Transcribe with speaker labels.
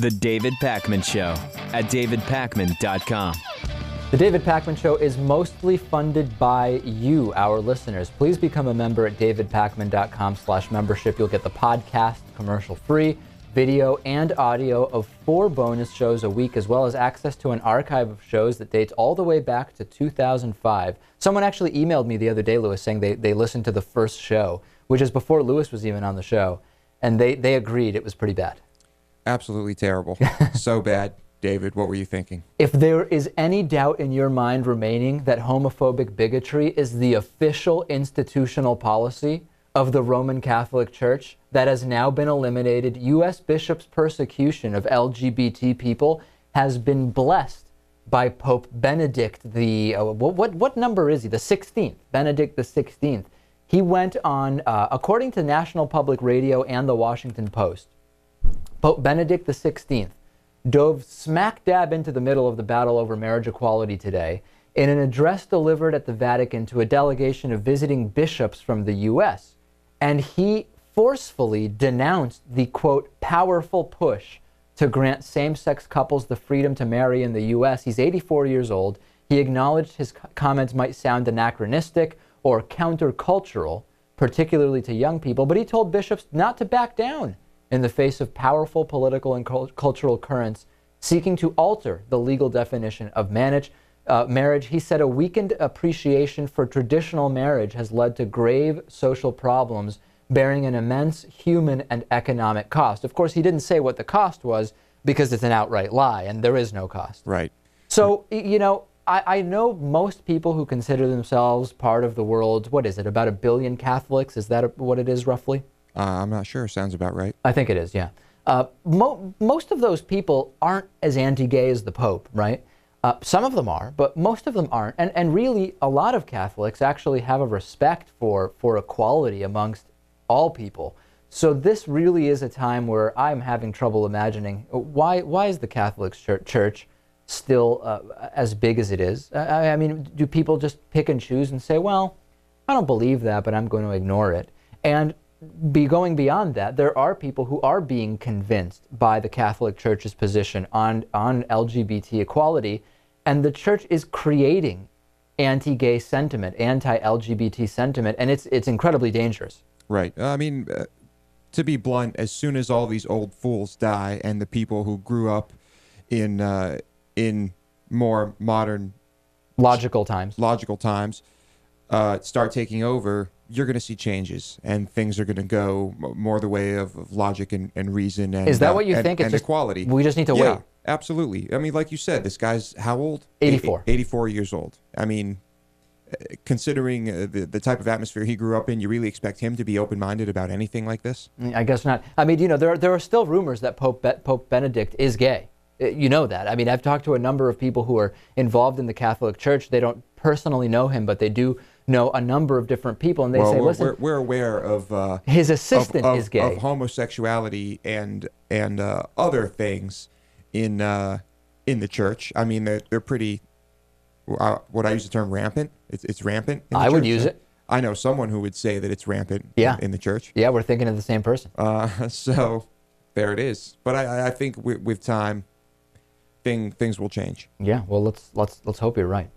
Speaker 1: The David Pakman Show at davidpakman.com.
Speaker 2: The David Pakman Show is mostly funded by you, our listeners. Please become a member at davidpakman.com/membership. You'll get the podcast commercial-free, video and audio of 4 bonus shows a week, as well as access to an archive of shows that dates all the way back to 2005. Someone actually emailed me the other day, Lewis, saying they listened to the first show, which is before Lewis was even on the show, and they agreed it was pretty bad.
Speaker 3: Absolutely terrible. So bad. David, what were you thinking?
Speaker 2: If there is any doubt in your mind remaining that homophobic bigotry is the official institutional policy of the Roman Catholic Church that has now been eliminated, U.S. bishops' persecution of LGBT people has been blessed by Pope Benedict the, what number is he? The 16th, Benedict the 16th. He went on, according to National Public Radio and the Washington Post, Pope Benedict the 16th dove smack dab into the middle of the battle over marriage equality today in an address delivered at the Vatican to a delegation of visiting bishops from the U.S., and he forcefully denounced the, quote, powerful push to grant same-sex couples the freedom to marry in the U.S. He's 84 years old. He acknowledged his comments might sound anachronistic or countercultural, particularly to young people, but he told bishops not to back down in the face of powerful political and cultural currents seeking to alter the legal definition of marriage. He said a weakened appreciation for traditional marriage has led to grave social problems bearing an immense human and economic cost. Of course, he didn't say what the cost was because it's an outright lie, and there is no cost.
Speaker 3: Right.
Speaker 2: So, you know, I know most people who consider themselves part of the world, what is it, about 1 billion Catholics? Is that what it is, roughly?
Speaker 3: I'm not sure. Sounds about right.
Speaker 2: I think it is, yeah. Most of those people aren't as anti-gay as the Pope, right? Some of them are, but most of them aren't. And really, a lot of Catholics actually have a respect for equality amongst all people. So this really is a time where I'm having trouble imagining why is the Catholic Church still as big as it is? I mean, do people just pick and choose and say, well, I don't believe that, but I'm going to ignore it? And going beyond that, there are people who are being convinced by the Catholic Church's position on LGBT equality, and the Church is creating anti-gay sentiment, anti-LGBT sentiment, and it's incredibly dangerous.
Speaker 3: Right. I mean, to be blunt, as soon as all these old fools die and the people who grew up in more modern,
Speaker 2: logical times
Speaker 3: start taking over, you're going to see changes, and things are going to go more the way of logic and reason. And,
Speaker 2: is that what you think?
Speaker 3: And equality.
Speaker 2: We just need to wait.
Speaker 3: Yeah, absolutely. I mean, like you said, this guy's how old?
Speaker 2: 84.
Speaker 3: 84 years old. I mean, considering the type of atmosphere he grew up in, you really expect him to be open-minded about anything like this?
Speaker 2: I guess not. I mean, you know, there are still rumors that Pope Benedict is gay. You know that. I mean, I've talked to a number of people who are involved in the Catholic Church. They don't personally know him, but they do know a number of different people, and they say, listen,
Speaker 3: we're aware of
Speaker 2: his assistant is gay,
Speaker 3: of homosexuality and other things in the church. I mean, they're pretty. Would I use the term rampant? It's rampant.
Speaker 2: I would use it.
Speaker 3: I know someone who would say that it's rampant.
Speaker 2: Yeah.
Speaker 3: In the church.
Speaker 2: Yeah, we're thinking of the same person.
Speaker 3: So there it is. But I think with time, things will change.
Speaker 2: Yeah. Well, let's hope you're right.